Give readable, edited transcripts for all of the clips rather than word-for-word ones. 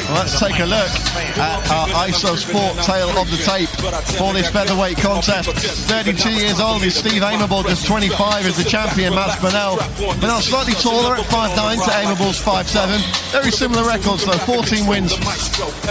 Well, let's take a look at our ISO Sport tale of the tape for this featherweight contest. 32 years old is Steve Aimable, just 25 is the champion, Burnell. Burnell slightly taller at 5'9" to Aimable's 5'7". Very similar records though, 14 wins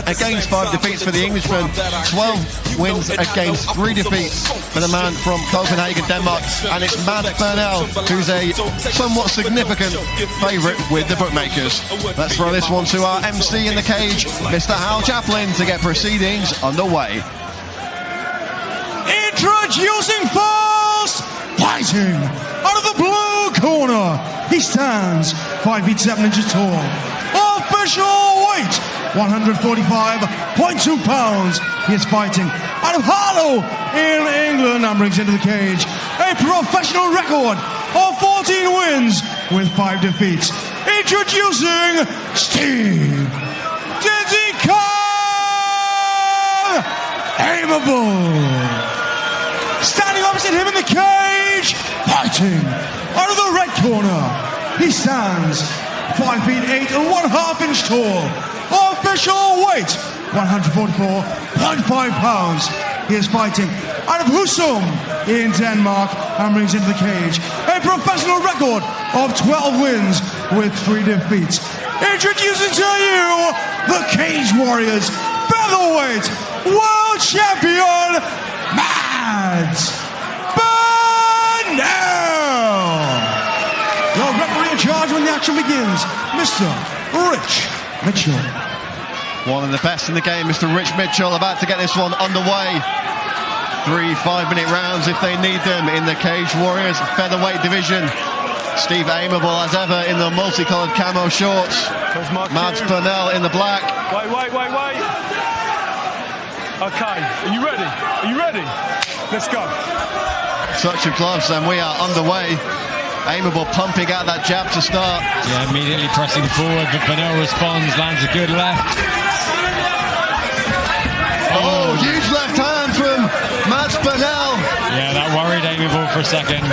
against 5 defeats for the Englishman, 12 wins against 3 defeats for the man from Copenhagen, Denmark. And it's Burnell who's a somewhat significant favourite with the bookmakers. Let's throw this one to our MC in the cage, Mr. Hal Chaplin, to get proceedings underway. Introducing first, fighting out of the blue corner, he stands 5 feet 7 inches tall. Official weight 145.2 pounds. He is fighting out of Harlow in England and brings into the cage a professional record of 14 wins with 5 defeats. Introducing Steve Aimable. Standing opposite him in the cage, fighting out of the red corner, he stands 5 feet 8 and 1/2 inch tall. Official weight 144.5 pounds. He is fighting out of Husum in Denmark and brings into the cage a professional record of 12 wins with 3 defeats. Introducing to you the Cage Warriors featherweight world champion, Mads Burnell. Your referee in charge when the action begins, Mr. Rich Mitchell. One of the best in the game, Mr. Rich Mitchell, about to get this one underway. 3 5-minute rounds if they need them in the Cage Warriors featherweight division. Steve Aimable, as ever, in the multicoloured camo shorts. Mads Burnell in the black. Wait. Okay, are you ready? Are you ready? Let's go. Touch of gloves and we are underway. Aimable pumping out that jab to start. Yeah, immediately pressing forward, but Burnell responds, lands a good left. Oh, huge left hand from Mads Burnell. Yeah, that worried Aimable for a second.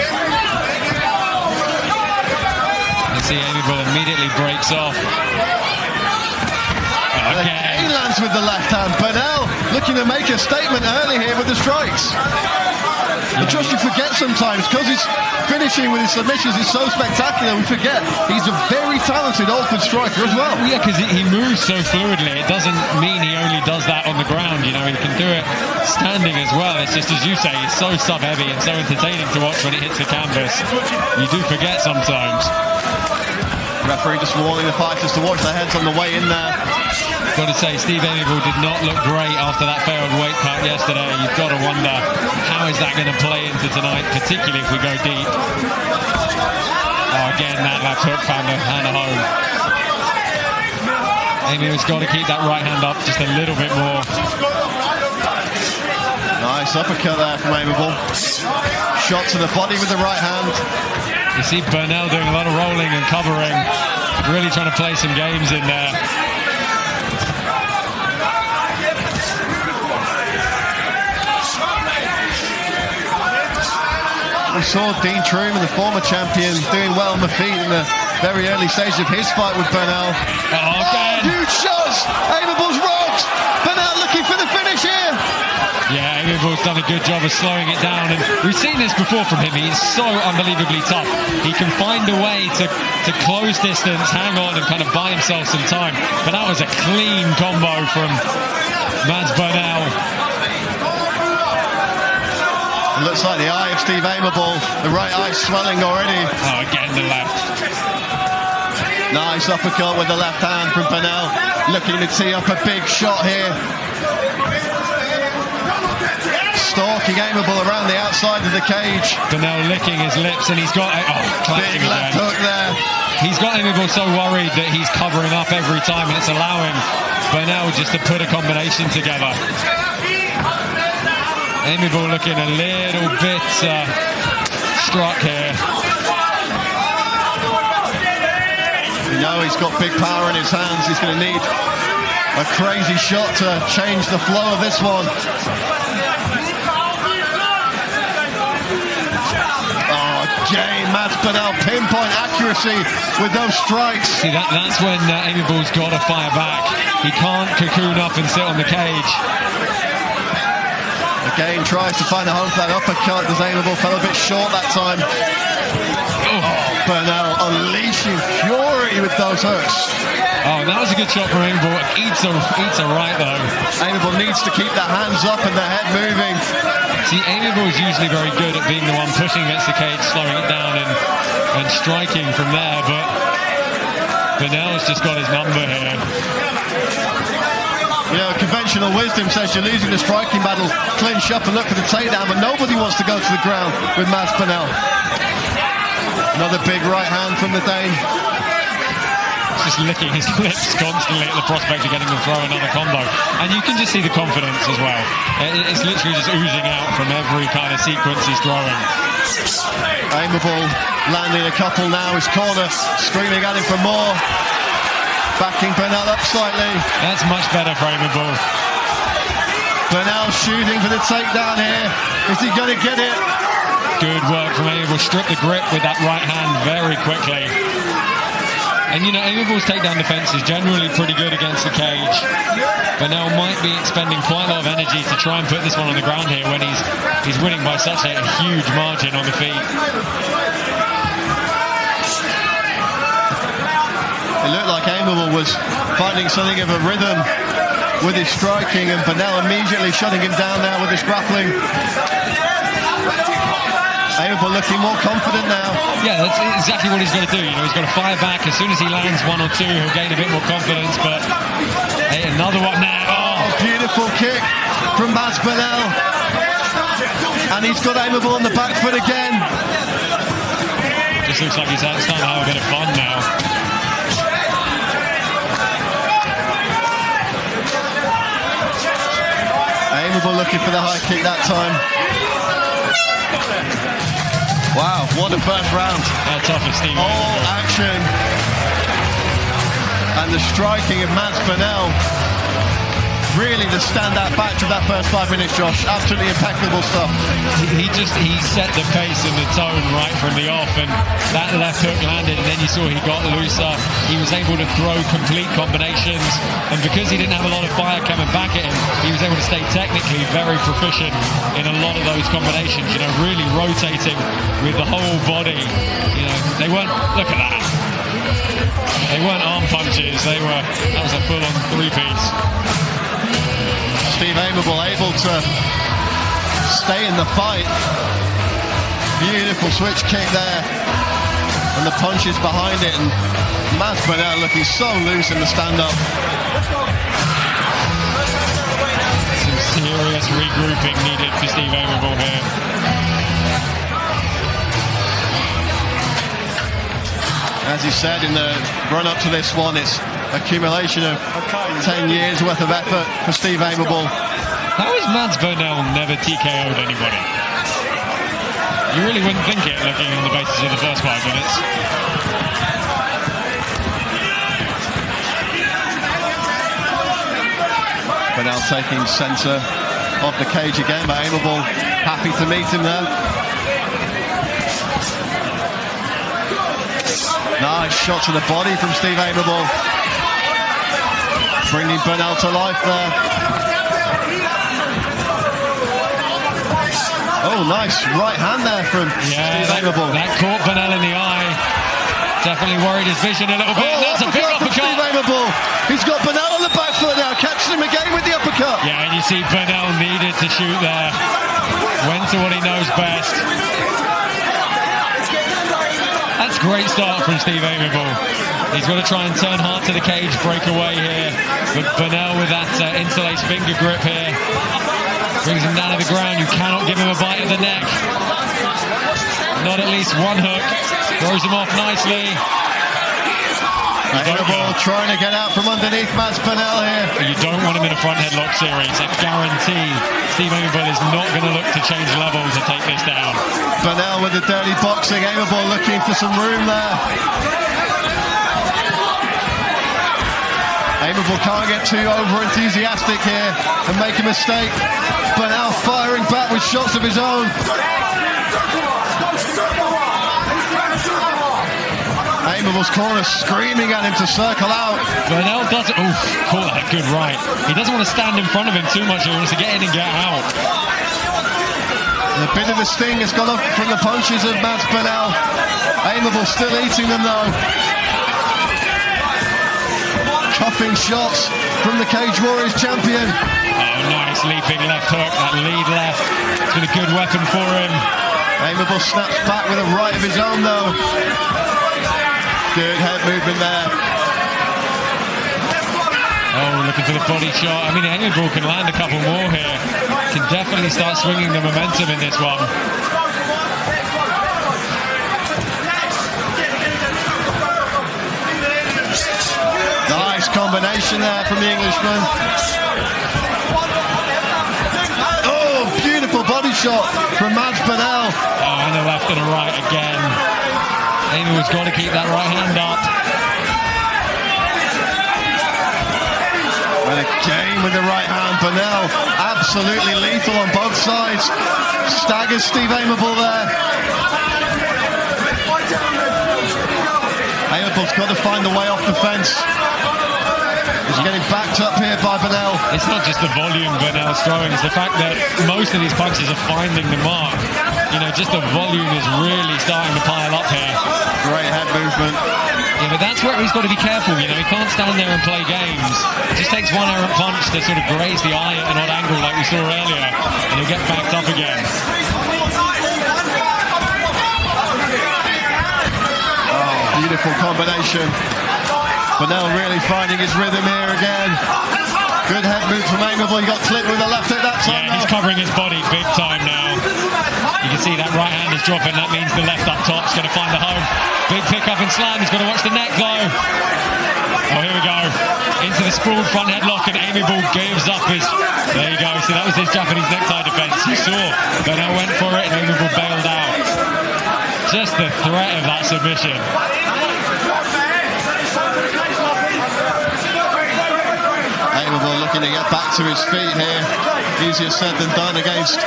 You see Aimable immediately breaks off. Okay. He lands with the left hand. Burnell looking to make a statement early here with the strikes. And just you forget sometimes, because he's finishing with his submissions is so spectacular, we forget he's a very talented awkward striker as well. Yeah, because he moves so fluidly. It doesn't mean he only does that on the ground, you know, he can do it standing as well. It's just, as you say, he's so sub-heavy and so entertaining to watch when he hits the canvas. You do forget sometimes. Referee just warning the fighters to watch their heads on the way in there. Got to say, Steve Aimable did not look great after that failed weight cut yesterday. You've got to wonder, how is that going to play into tonight, particularly if we go deep. Oh, again, that left hook found a hand home. Aimable's got to keep that right hand up just a little bit more. Nice uppercut there from Aimable. Shot to the body with the right hand. You see Burnell doing a lot of rolling and covering, really trying to play some games in there. We saw Dean Truman, the former champion, doing well on the feet in the very early stage of his fight with Burnell. Oh, huge shots! Aimable's rocked! Burnell looking for the finish here! Yeah, Aimable's done a good job of slowing it down, and we've seen this before from him. He's so unbelievably tough. He can find a way to close distance, hang on, and kind of buy himself some time. But that was a clean combo from Mads Burnell. It looks like the eye of Steve Aimable, the right eye swelling already. Oh, again the left. Nice uppercut with the left hand from Burnell, looking to tee up a big shot here. Stalking Aimable around the outside of the cage. Burnell licking his lips, and he's got big left hook there. He's got Aimable so worried that he's covering up every time, and it's allowing Burnell just to put a combination together. Aimable looking a little bit struck here. You know he's got big power in his hands. He's going to need a crazy shot to change the flow of this one. Oh, again, Mads Burnell, pinpoint accuracy with those strikes. See, that's when Aimable's got to fire back. He can't cocoon up and sit on the cage. Again, tries to find a home for that uppercut. Does Aimable, fell a bit short that time. Burnell unleashing fury with those hooks. Oh, that was a good shot from Aimable. Eats a right, though. Aimable needs to keep the hands up and the head moving. See, Aimable is usually very good at being the one pushing against the cage, slowing it down and striking from there, but Burnell's just got his number here. You know, conventional wisdom says you're losing the striking battle, clinch up and look for the takedown, but nobody wants to go to the ground with Mads Burnell. Another big right hand from the Dane. Just licking his lips constantly at the prospect of getting him to throw another combo. And you can just see the confidence as well. It's literally just oozing out from every kind of sequence he's throwing. Aimable landing a couple now, his corner screaming at him for more. Backing Burnell up slightly. That's much better for Aimable. Burnell shooting for the takedown here. Is he going to get it? Good work from Aimable. Strip the grip with that right hand very quickly. And you know, Aimable's takedown defense is generally pretty good against the cage. Burnell might be expending quite a lot of energy to try and put this one on the ground here when he's winning by such a huge margin on the feet. It looked like Aimable was finding something of a rhythm with his striking, and Burnell immediately shutting him down now with his grappling. Aimable looking more confident now. Yeah, that's exactly what he's got to do. You know, he's got to fire back. As soon as he lands one or two, he'll gain a bit more confidence. But hey, another one now. Oh, beautiful kick from Mads Burnell. And he's got Aimable on the back foot again. Just looks like he's starting to have a bit of fun now. Aimable looking for the high kick that time. Wow, what a first round. How tough is Steve? All action. And the striking of Mads Burnell. Really the standout factor of that first 5 minutes, Josh. Absolutely impeccable stuff. He set the pace and the tone right from the off, and that left hook landed, and then you saw he got looser. He was able to throw complete combinations, and because he didn't have a lot of fire coming back at him, he was able to stay technically very proficient in a lot of those combinations, you know, really rotating with the whole body. You know, they weren't, look at that. They weren't arm punches, that was a full-on three-piece. Steve Aimable able to stay in the fight. Beautiful switch kick there. And the punches behind it. And Mads Burnell looking so loose in the stand-up. Some serious regrouping needed for Steve Aimable here. As he said in the run-up to this one, it's accumulation of 10 years worth of effort for Steve Aimable. How has Mads Burnell never TKO'd anybody? You really wouldn't think it looking on the basis of the first 5 minutes. Burnell taking centre of the cage again, but Aimable happy to meet him there. Nice shot to the body from Steve Aimable. Bringing Burnell to life there. Oh, nice right hand there from Steve Aimable. That caught Burnell in the eye. Definitely worried his vision a little bit. Oh, that's a big uppercut. Steve Aimable. He's got Burnell on the back foot now. Catches him again with the uppercut. Yeah, and you see Burnell needed to shoot there. Went to what he knows best. That's a great start from Steve Aimable. He's got to try and turn hard to the cage, break away here. But Burnell with that interlaced finger grip here brings him down to the ground. You cannot give him a bite of the neck. Not at least one hook. Throws him off nicely. Aimable trying to get out from underneath Mads Burnell here. You don't want him in a front headlock series. I guarantee Steve Aimable is not going to look to change levels to take this down. Burnell with the dirty boxing. Aimable looking for some room there. Aimable can't get too over-enthusiastic here and make a mistake. Burnell firing back with shots of his own. Aimable's corner screaming at him to circle out. Burnell does it. Oof, caught that good right. He doesn't want to stand in front of him too much. He wants to get in and get out. A bit of the sting has gone up from the punches of Mads Burnell. Aimable still eating them though. Cuffing shots from the Cage Warriors champion. Oh, nice leaping left hook. That lead left. It's been a good weapon for him. Aimable snaps back with a right of his own though. Good head movement there. Oh, looking for the body shot. I mean, Aimable can land a couple more here. Can definitely start swinging the momentum in this one. Nice combination there from the Englishman. Oh, beautiful body shot from Mads Burnell. Oh, and a left and a right again. Aimable's got to keep that right hand up. And again with the right hand, Burnell absolutely lethal on both sides. Staggers Steve Aimable there. Aimable's got to find the way off the fence. He's getting backed up here by Burnell. It's not just the volume Burnell's throwing, it's the fact that most of these punches are finding the mark. You know, just the volume is really starting to pile up here. Great head movement. Yeah, but that's where he's got to be careful, you know, he can't stand there and play games. It just takes one errant punch to sort of graze the eye at an odd angle like we saw earlier, and he'll get backed up again. Oh, beautiful combination. Burnell really finding his rhythm here again. Good head move from Aimable. He got clipped with a left hook that time. Yeah, he's covering his body big time now. You can see that right hand is dropping. That means the left up top's going to find the home. Big pick up and slam. He's got to watch the neck though. Oh, here we go. Into the sprawled front headlock, and Aimable gives up his... There you go. So that was his Japanese necktie defense. You saw Burnell went for it and Aimable bailed out. Just the threat of that submission. Aimable looking to get back to his feet here. Easier said than done against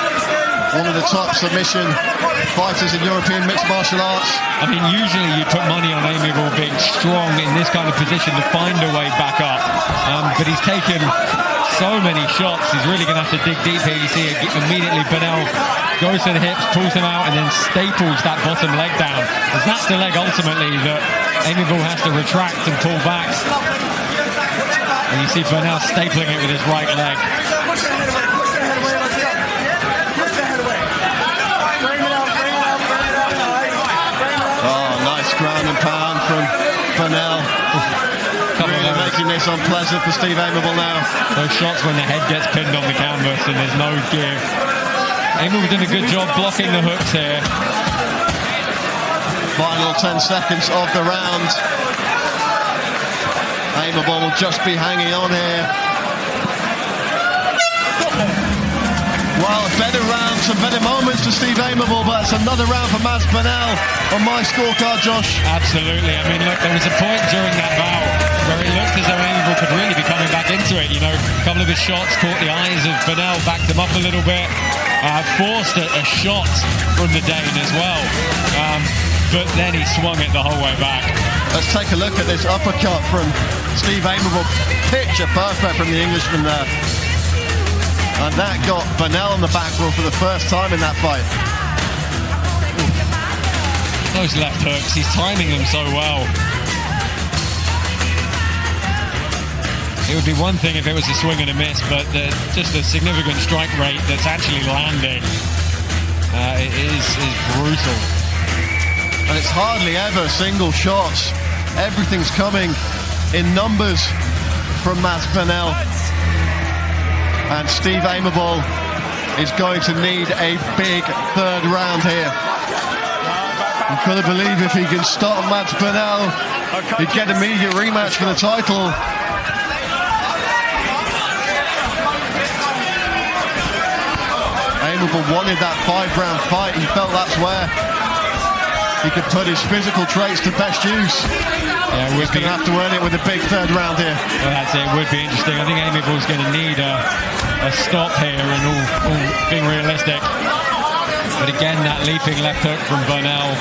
one of the top submission fighters in European mixed martial arts. I mean, usually you put money on Aimable being strong in this kind of position to find a way back up. But he's taken so many shots, he's really going to have to dig deep here. You see immediately Burnell goes to the hips, pulls him out, and then staples that bottom leg down. Because that's the leg ultimately that Aimable has to retract and pull back. And you see Burnell stapling it with his right leg. Oh, nice ground and pound from Burnell. Really making this unpleasant for Steve Aimable now. Those shots when the head gets pinned on the canvas and there's no give. Aimable did a good job blocking the hooks here. Final 10 seconds of the round. Aimable will just be hanging on here. Well, better rounds and better moments for Steve Aimable, but it's another round for Mads Burnell on my scorecard, Josh. Absolutely. I mean, look, there was a point during that bout where it looked as though Aimable could really be coming back into it. You know, a couple of his shots caught the eyes of Burnell, backed him up a little bit, forced a shot from the Dane as well. But then he swung it the whole way back. Let's take a look at this uppercut from Steve Aimable. Picture perfect from the Englishman there. And that got Burnell on the back foot for the first time in that fight. Those left hooks, he's timing them so well. It would be one thing if it was a swing and a miss, but just a significant strike rate that's actually landing is brutal. And it's hardly ever single shots. Everything's coming in numbers from Mads Burnell. And Steve Aimable is going to need a big third round here. You've got to believe if he can stop Mads Burnell, he'd get an immediate rematch for the title. Aimable wanted that 5-round fight. He felt that's where he could put his physical traits to best use. Yeah, he's going to have to earn it with a big third round here. Well, that's it. It would be interesting. I think Aimable's going to need a stop here and all being realistic. But again, that leaping left hook from Burnell.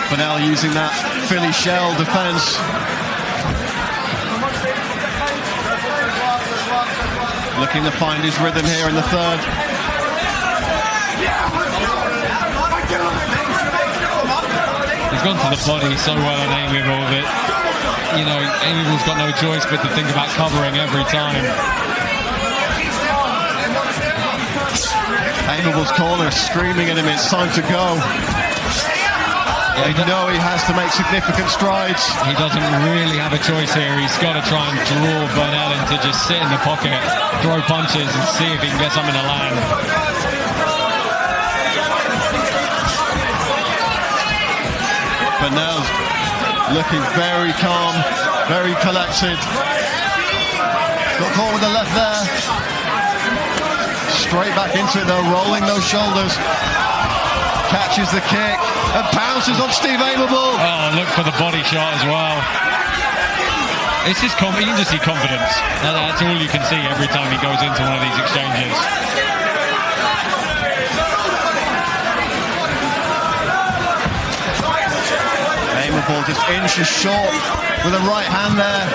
Burnell using that Philly shell defense. Looking to find his rhythm here in the third. He's gone to the body so well on Aimable that, you know, Aimable's got no choice but to think about covering every time. Aimable's corner screaming at him, it's time to go. They know he has to make significant strides. He doesn't really have a choice here. He's got to try and draw Burnell into just sit in the pocket, throw punches and see if he can get something to land. Burnell's looking very calm, very collected. Got caught with the left there. Straight back into it though, rolling those shoulders. Catches the kick and pounces on Steve Aimable. Oh, look for the body shot as well. It's just you can just see confidence. That's all you can see every time he goes into one of these exchanges. Aimable just inches short with a right hand there.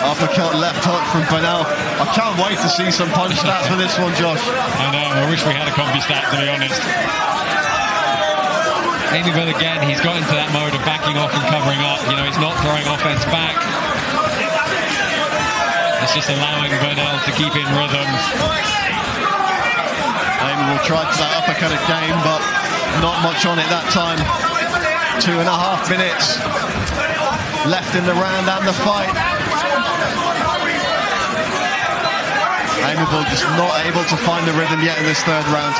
Uppercut, left hook from Burnell. I can't wait to see some punch stats for this one, Josh. I know, I wish we had a combi stat, to be honest. Aimable again, he's got into that mode of backing off and covering up. You know, he's not throwing offense back. It's just allowing Burnell to keep in rhythm. Aimable tried for that uppercut again, but not much on it that time. 2.5 minutes left in the round and the fight. Aimable just not able to find the rhythm yet in this third round.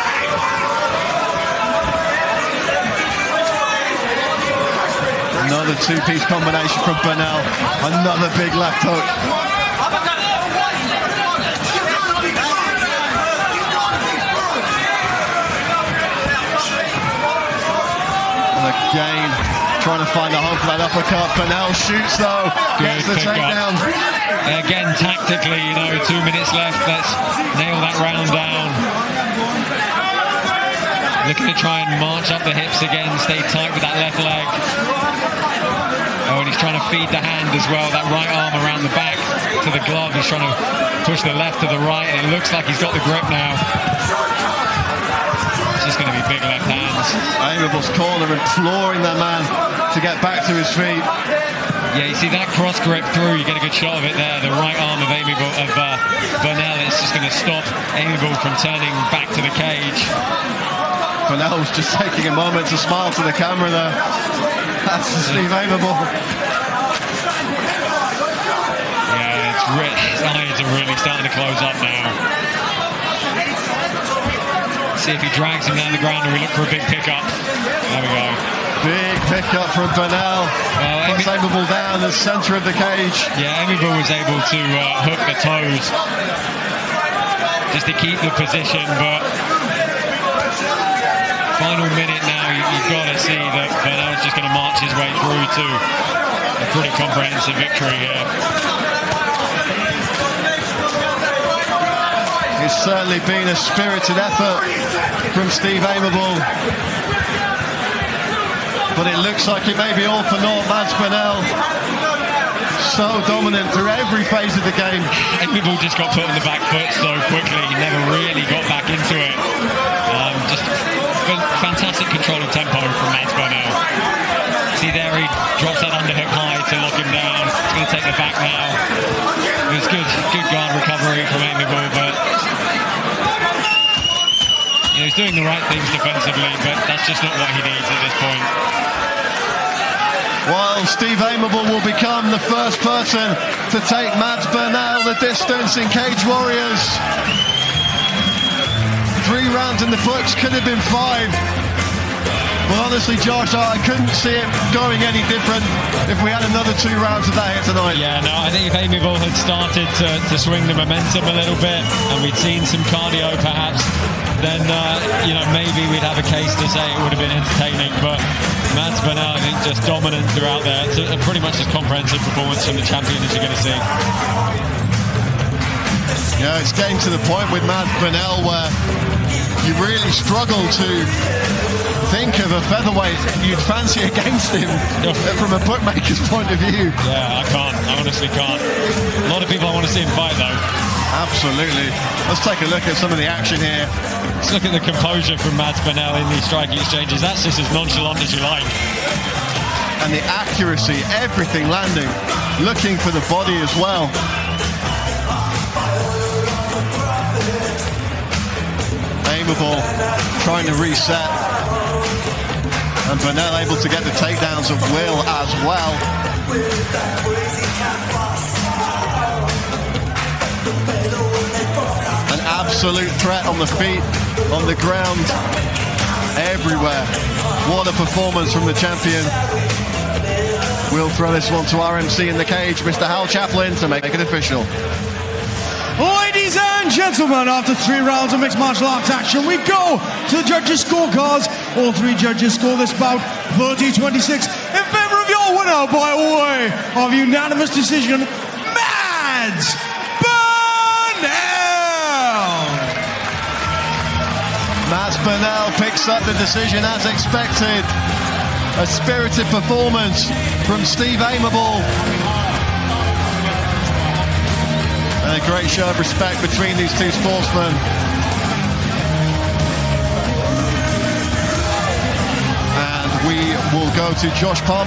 Another two-piece combination from Burnell. Another big left hook. And again, trying to find a hole for that uppercut. Burnell shoots though, gets the takedown. Again, tactically, you know, 2 minutes left. Let's nail that round down. Looking to try and march up the hips again, stay tight with that left leg. Oh, and he's trying to feed the hand as well. That right arm around the back to the glove. He's trying to push the left to the right, and it looks like he's got the grip now. It's just going to be big left hands. Aimable's corner imploring that man to get back to his feet. Yeah, you see that cross grip through, you get a good shot of it there. The right arm of Burnell, it's just going to stop Aimable from turning back to the cage. Burnell's just taking a moment to smile to the camera there. That's Steve Aimable. Yeah, it's rich. His eyes are really starting to close up now. See if he drags him down the ground, and we look for a big pickup. There we go. Big pickup from Burnell. Puts Aimable down the centre of the cage. Yeah, Aimable was able to hook the toes just to keep the position, but final minute now, you've got to see that Burnell's just going to march his way through to a pretty comprehensive victory here. It's certainly been a spirited effort from Steve Aimable. But it looks like it may be all for naught. Burnell, so dominant through every phase of the game. Aimable just got put on the back foot so quickly, he never really got back into it. Just fantastic control of tempo from Burnell. See there, he drops that underhook high to lock him down. He's going to take the back now. It was good guard recovery from Aimable, but you know, he's doing the right things defensively, but that's just not what he needs at this point. While Steve Aimable will become the first person to take Burnell the distance in Cage Warriors. 3 rounds in the books, could have been 5. Well, honestly, Josh, I couldn't see it going any different if we had another 2 rounds of that here tonight. Yeah, no, I think if Aimable had started to swing the momentum a little bit, and we'd seen some cardio perhaps, then you know, maybe we'd have a case to say it would have been entertaining. But Burnell, I think, just dominant throughout there. It's a pretty much as comprehensive performance from the champion as you're going to see. Yeah, it's getting to the point with Mads Burnell where you really struggle to think of a featherweight you'd fancy against him from a bookmaker's point of view. Yeah, I can't. I honestly can't. A lot of people I want to see him fight, though. Absolutely. Let's take a look at some of the action here. Let's look at the composure from Mads Burnell in these striking exchanges. That's just as nonchalant as you like. And the accuracy, everything landing. Looking for the body as well. Aimable trying to reset. And Burnell able to get the takedowns at will as well. An absolute threat on the feet, on the ground, everywhere. What a performance from the champion. We'll throw this one to our MC in the cage, Mr. Hal Chaplin, to make it official. Ladies and gentlemen, after 3 rounds of mixed martial arts action, we go to the judges' scorecards. All 3 judges score this bout 30-26 in favor of your winner by way of unanimous decision, Mads Burnell. Mads Burnell picks up the decision as expected. A spirited performance from Steve Aimable. And a great show of respect between these two sportsmen. And we will go to Josh Palmer.